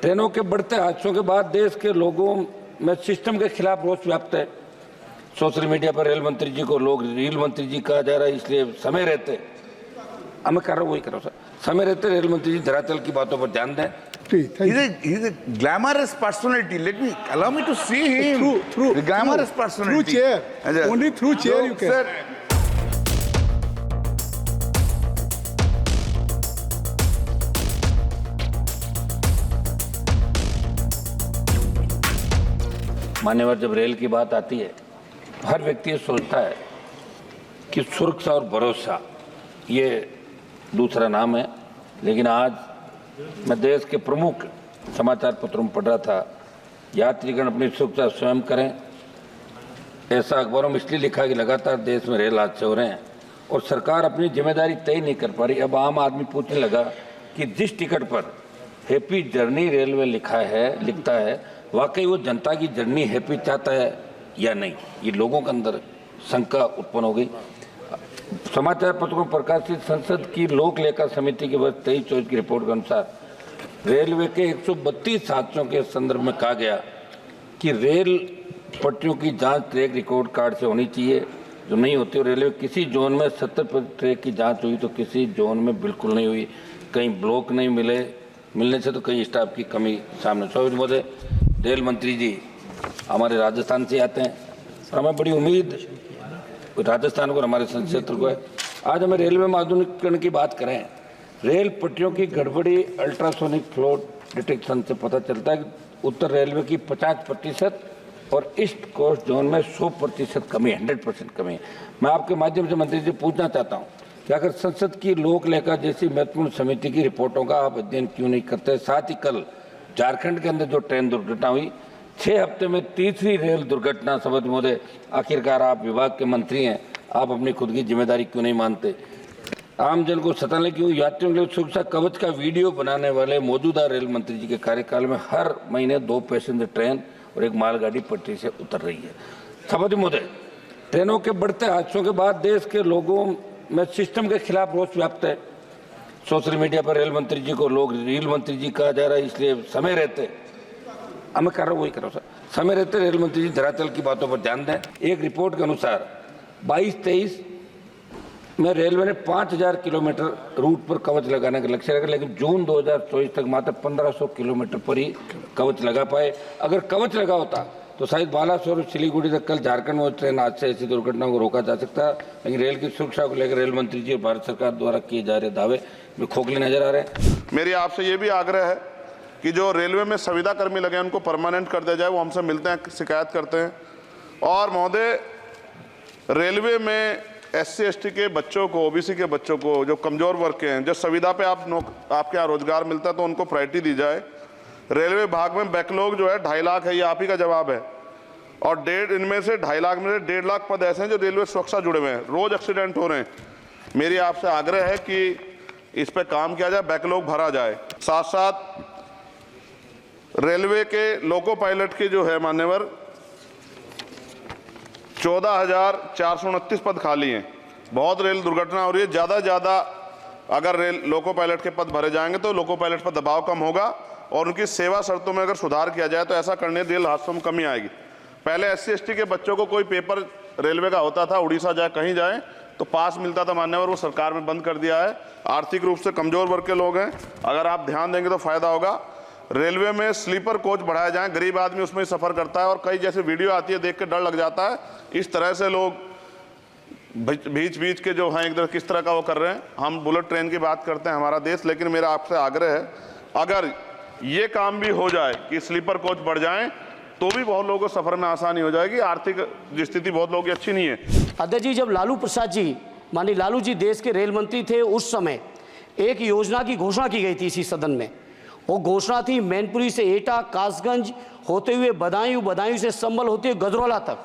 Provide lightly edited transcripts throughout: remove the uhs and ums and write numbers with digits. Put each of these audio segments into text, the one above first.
ट्रेनों के बढ़ते हादसों के बाद देश के लोगों में सिस्टम के खिलाफ रोष व्याप्त है। सोशल मीडिया पर रेल मंत्री जी को लोग रील मंत्री जी कहा जा रहा है, इसलिए समय रहते मैं कर रहा हूँ, वही कर रहा हूँ सर, समय रहते रेल मंत्री जी धरातल की बातों पर ध्यान दें। He's a glamorous personality. Allow me to see him. Through the glamorous personality. Through chair. Only through chair you can. Sir, मान्यवर, जब रेल की बात आती है हर व्यक्ति ये सोचता है कि सुरक्षा और भरोसा ये दूसरा नाम है, लेकिन आज मैं देश के प्रमुख समाचार पत्रों में पढ़ रहा था, यात्रीगण अपनी सुरक्षा स्वयं करें। ऐसा अखबारों में इसलिए लिखा कि लगातार देश में रेल हादसे हो रहे हैं और सरकार अपनी जिम्मेदारी तय नहीं कर पा रही। अब आम आदमी पूछने लगा कि जिस टिकट पर हैप्पी जर्नी रेलवे लिखता है, वाकई वो जनता की जर्नी हैप्पी चाहता है या नहीं, ये लोगों के अंदर शंका उत्पन्न हो गई। समाचार पत्रों में प्रकाशित संसद की लोक लेखा समिति के वर्ष 23-24 की रिपोर्ट के अनुसार रेलवे के 132 हादसों के संदर्भ में कहा गया कि रेल पटरियों की जांच ट्रैक रिकॉर्ड कार्ड से होनी चाहिए, जो नहीं होती। और रेलवे किसी जोन में 70% ट्रैक की जांच हुई तो किसी जोन में बिल्कुल नहीं हुई। कहीं ब्लॉक नहीं मिलने से तो कहीं स्टाफ की कमी सामने। स्वाभाविक महोदय, रेल मंत्री जी हमारे राजस्थान से आते हैं और हमें बड़ी उम्मीद राजस्थान को, हमारे संसदीय क्षेत्र को है। आज हमें रेलवे में आधुनिकीकरण की बात करें। रेल पटरियों की गड़बड़ी अल्ट्रासोनिक फ्लो डिटेक्शन से पता चलता है कि उत्तर रेलवे की 50% और ईस्ट कोस्ट जोन में 100% कमी, 100% कमी है। मैं आपके माध्यम से मंत्री जी पूछना चाहता हूँ कि अगर संसद की लोक लेखा जैसी महत्वपूर्ण समिति की रिपोर्टों का आप अध्ययन क्यों नहीं करते। साथ ही कल झारखंड के अंदर जो ट्रेन दुर्घटना हुई, 6 हफ्ते में तीसरी रेल दुर्घटना। समझ महोदय, आखिरकार आप विभाग के मंत्री हैं, आप अपनी खुद की जिम्मेदारी क्यों नहीं मानते। आम जन को सताने क्यों। यात्रियों के लिए सुरक्षा कवच का वीडियो बनाने वाले मौजूदा रेल मंत्री जी के कार्यकाल में हर महीने 2 पैसेंजर ट्रेन और 1 मालगाड़ी पटरी से उतर रही है। सभापति महोदय, ट्रेनों के बढ़ते हादसों के बाद देश के लोगों में सिस्टम के खिलाफ रोष व्याप्त है। सोशल मीडिया पर रेल मंत्री जी को लोग रील मंत्री जी कहा जा रहा है, इसलिए समय रहते मैं कर रहा हूँ, वही कर रहा हूँ सर, समय रहते रेल मंत्री जी धरातल की बातों पर ध्यान दें। एक रिपोर्ट के अनुसार 22-23 में रेलवे ने 5000 किलोमीटर रूट पर कवच लगाने का लक्ष्य रखा, लेकिन जून 2024 तक मात्र 1500 किलोमीटर पर ही कवच लगा पाए। अगर कवच लगा होता तो शायद बालासोर और सिलीगुड़ी तक कल झारखंड में ट्रेन आज से ऐसी दुर्घटनाओं को रोका जा सकता। लेकिन रेल की सुरक्षा को लेकर रेल मंत्री जी और भारत सरकार द्वारा किए जा रहे दावे में खोखले नजर आ रहे हैं। मेरी आपसे ये भी आग्रह है कि जो रेलवे में संविदा कर्मी लगे उनको परमानेंट कर दिया जाए। वो हमसे मिलते हैं, शिकायत करते हैं। और महोदय, रेलवे में SC ST के बच्चों को, OBC के बच्चों को, जो कमज़ोर वर्ग के हैं, जो संविदा पे आपके यहाँ रोजगार मिलता है तो उनको प्रायोरिटी दी जाए। रेलवे विभाग में बैकलॉग जो है 2.5 लाख है, ये आप ही का जवाब है। और इनमें से 2.5 लाख में से 1.5 लाख पद ऐसे हैं जो रेलवे सुरक्षा जुड़े हुए हैं। रोज एक्सीडेंट हो रहे हैं। मेरी आपसे आग्रह है कि इस पर काम किया जाए, बैकलॉग भरा जाए। साथ साथ रेलवे के लोको पायलट के जो है मान्यवर 14,429 पद खाली हैं। बहुत रेल दुर्घटना हो रही है। ज़्यादा अगर लोको पायलट के पद भरे जाएंगे तो लोको पायलट पर दबाव कम होगा और उनकी सेवा शर्तों में अगर सुधार किया जाए तो ऐसा करने रेल हादसों में कमी आएगी। पहले SC ST के बच्चों को कोई पेपर रेलवे का होता था, उड़ीसा जाए कहीं जाए तो पास मिलता था मान्यवर, वो सरकार में बंद कर दिया है। आर्थिक रूप से कमज़ोर वर्ग के लोग हैं, अगर आप ध्यान देंगे तो फ़ायदा होगा। रेलवे में स्लीपर कोच बढ़ाए जाएं, गरीब आदमी उसमें सफ़र करता है और कई जैसे वीडियो आती है देख के डर लग जाता है। इस तरह से लोग बीच के जो हैं इधर किस तरह का वो कर रहे हैं। हम बुलेट ट्रेन की बात करते हैं हमारा देश, लेकिन मेरा आपसे आग्रह है अगर ये काम भी हो जाए कि स्लीपर कोच बढ़ जाएं तो भी बहुत लोगों को सफ़र में आसानी हो जाएगी। आर्थिक स्थिति बहुत लोगों की अच्छी नहीं है। अध्यक्ष जी, जब लालू प्रसाद जी, माननीय लालू जी देश के रेल मंत्री थे, उस समय एक योजना की घोषणा की गई थी इसी सदन में। वो घोषणा थी मैनपुरी से एटा, कासगंज होते हुए बदायूं से संभल होते हुए गजरौला तक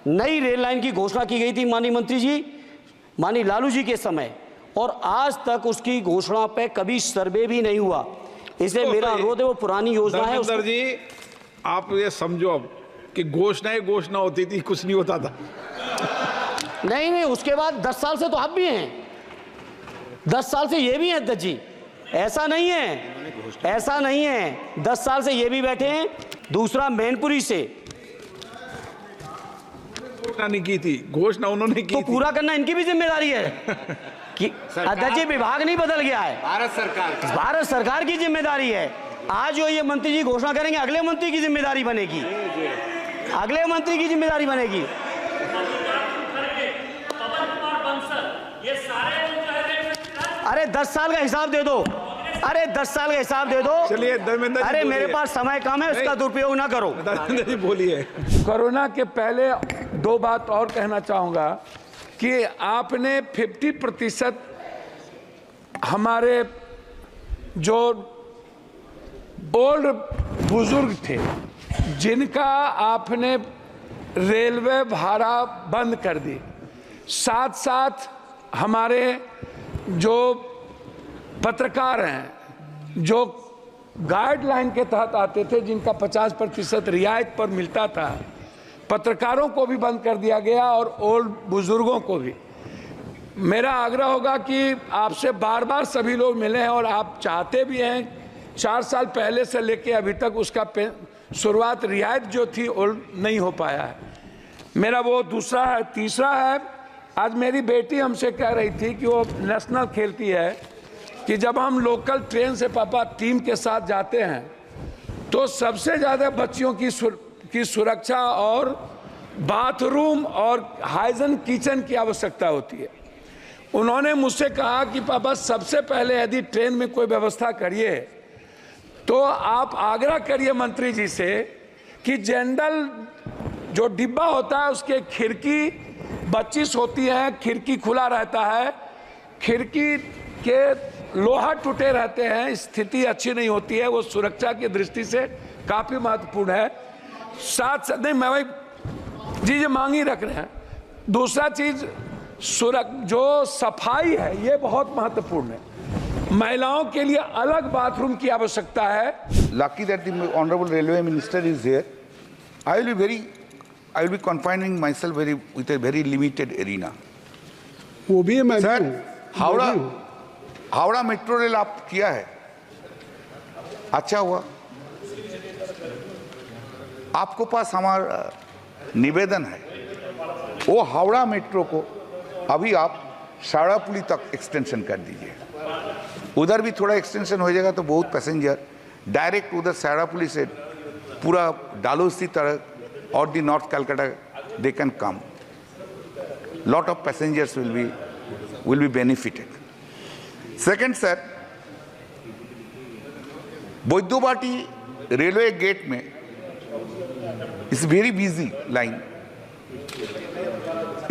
नई रेल लाइन की घोषणा की गई थी माननीय मंत्री जी, माननीय लालू जी के समय, और आज तक उसकी घोषणा पे कभी सर्वे भी नहीं हुआ। इसलिए मेरा अनुरोध है, वो पुरानी योजना है। धर्मेंद्र जी, आप ये समझो अब कि घोषणा होती थी, कुछ नहीं होता था। नहीं, उसके बाद 10 साल से तो आप भी हैं, 10 साल से ये भी हैं अध्यक्ष जी। ऐसा नहीं है, ऐसा नहीं है। 10 साल से ये भी बैठे हैं। दूसरा, मैनपुरी से घोषणा नहीं की थी, घोषणा उन्होंने की तो थी। पूरा करना इनकी भी जिम्मेदारी है कि अध्यक्ष जी, विभाग नहीं बदल गया है, भारत सरकार की जिम्मेदारी है। आज जो ये मंत्री जी घोषणा करेंगे, अगले मंत्री की जिम्मेदारी बनेगी, अगले मंत्री की जिम्मेदारी बनेगी। अरे 10 साल का हिसाब दे दो, अरे 10 साल का हिसाब दे दो। चलिए धर्मेंद्र जी अरे मेरे बोलिए। पास समय कम है, उसका दुरुपयोग ना करो। धर्मेंद्र जी बोलिए। कोरोना के पहले 2 बात और कहना चाहूँगा कि आपने 50% हमारे जो ओल्ड बुजुर्ग थे जिनका आपने रेलवे भाड़ा बंद कर दी, साथ साथ हमारे जो पत्रकार हैं जो गाइडलाइन के तहत आते थे जिनका 50% रियायत पर मिलता था, पत्रकारों को भी बंद कर दिया गया और ओल्ड बुजुर्गों को भी। मेरा आग्रह होगा कि आपसे बार बार सभी लोग मिले हैं और आप चाहते भी हैं, 4 साल पहले से लेके अभी तक उसका शुरुआत रियायत जो थी ओल्ड नहीं हो पाया है। मेरा वो दूसरा है। तीसरा है, आज मेरी बेटी हमसे कह रही थी कि वो नेशनल खेलती है कि जब हम लोकल ट्रेन से पापा टीम के साथ जाते हैं तो सबसे ज़्यादा बच्चियों की सुरक्षा और बाथरूम और हाइजीन किचन की आवश्यकता होती है। उन्होंने मुझसे कहा कि पापा सबसे पहले यदि ट्रेन में कोई व्यवस्था करिए तो आप आग्रह करिए मंत्री जी से कि जनरल जो डिब्बा होता है उसके खिड़की 25 होती है, खिड़की खुला रहता है, खिड़की के लोहा टूटे रहते हैं, स्थिति अच्छी नहीं होती है, वो सुरक्षा की दृष्टि से काफ़ी महत्वपूर्ण है। साथ साथ नहीं, मैं भाई जी ये मांग ही रख रहे हैं। दूसरा चीज़ जो सफाई है ये बहुत महत्वपूर्ण है। महिलाओं के लिए अलग बाथरूम की आवश्यकता है। Lucky that the Honorable Railway Minister is here. I will be confining myself with a very limited arena. वो भी है, मैं सर, भी हूँ। हावड़ा मेट्रो रेल आप किया है, अच्छा हुआ। आपको पास हमारा निवेदन है, वो हावड़ा मेट्रो को अभी आप शारापुली तक एक्सटेंशन कर दीजिए। उधर भी थोड़ा एक्सटेंशन हो जाएगा तो बहुत पैसेंजर डायरेक्ट उधर शारापुली से पूरा डालहौसी तरह और the north Calcutta they can come. Lot of passengers will be benefited. Second, sir, Baidyabati railway gate में इस वेरी बिजी लाइन,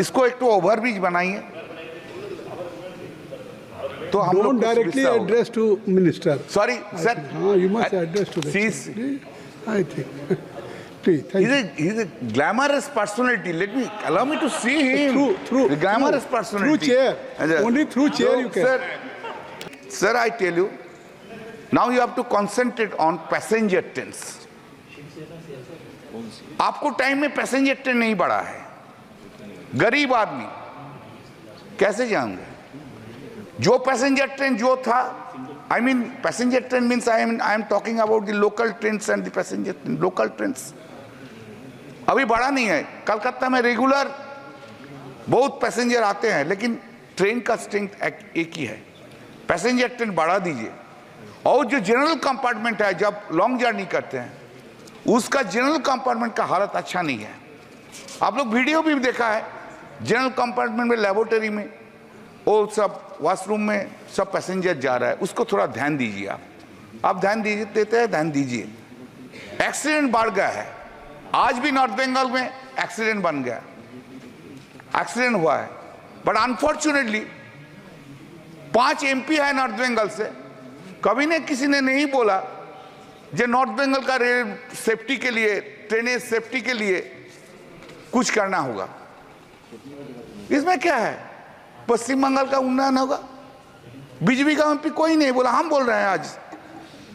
इसको एक तो ओवरब्रिज बनाइए तो हम लोग Don't directly address to minister. Sorry sir, You must address to the secretary, I think. Please, thank you. he's a glamorous personality. Allow me to see him. Through the glamorous personality. Through chair. Only through chair you can. Sir, I tell you, now you have to concentrate on passenger trains. आपको time में passenger train नहीं बढ़ा है, गरीब आदमी कैसे जाएंगे? जो पैसेंजर ट्रेन जो था, I mean passenger train means I am talking about the local trains and the passenger train, local trains. अभी बढ़ा नहीं है। कलकत्ता में रेगुलर बहुत पैसेंजर आते हैं लेकिन ट्रेन का स्ट्रेंथ एक ही है। पैसेंजर ट्रेन बढ़ा दीजिए। और जो जनरल कंपार्टमेंट है, जब लॉन्ग जर्नी करते हैं उसका जनरल कंपार्टमेंट का हालत अच्छा नहीं है। आप लोग वीडियो भी देखा है, जनरल कंपार्टमेंट में लेबोरेटरी में वो सब वॉशरूम में सब पैसेंजर जा रहा है, उसको थोड़ा ध्यान दीजिए। आप ध्यान दीजिए, देते हैं ध्यान दीजिए। एक्सीडेंट बढ़ गया है, आज भी नॉर्थ बंगाल में एक्सीडेंट बन गया, एक्सीडेंट हुआ है। बट अनफॉर्चुनेटली 5 MP है नॉर्थ बंगाल से, कभी ने किसी ने नहीं बोला जो नॉर्थ बंगाल का रेल सेफ्टी के लिए, ट्रेनें सेफ्टी के लिए कुछ करना होगा। इसमें क्या है, पश्चिम बंगाल का उन्नयन होगा। बीजेपी का MP कोई नहीं बोला, हम बोल रहे हैं आज।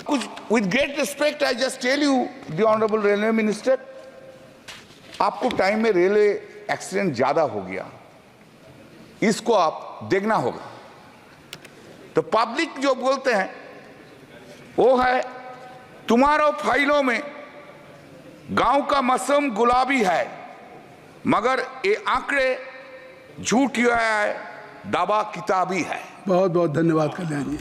कुछ with great respect I just tell you the honourable railway minister, आपको टाइम में रेलवे एक्सीडेंट ज्यादा हो गया, इसको आप देखना होगा। तो पब्लिक जो बोलते हैं वो है तुम्हारो फाइलों में गांव का मौसम गुलाबी है, मगर ये आंकड़े झूठ है, दावा किताबी है। बहुत बहुत धन्यवाद कल्याण जी।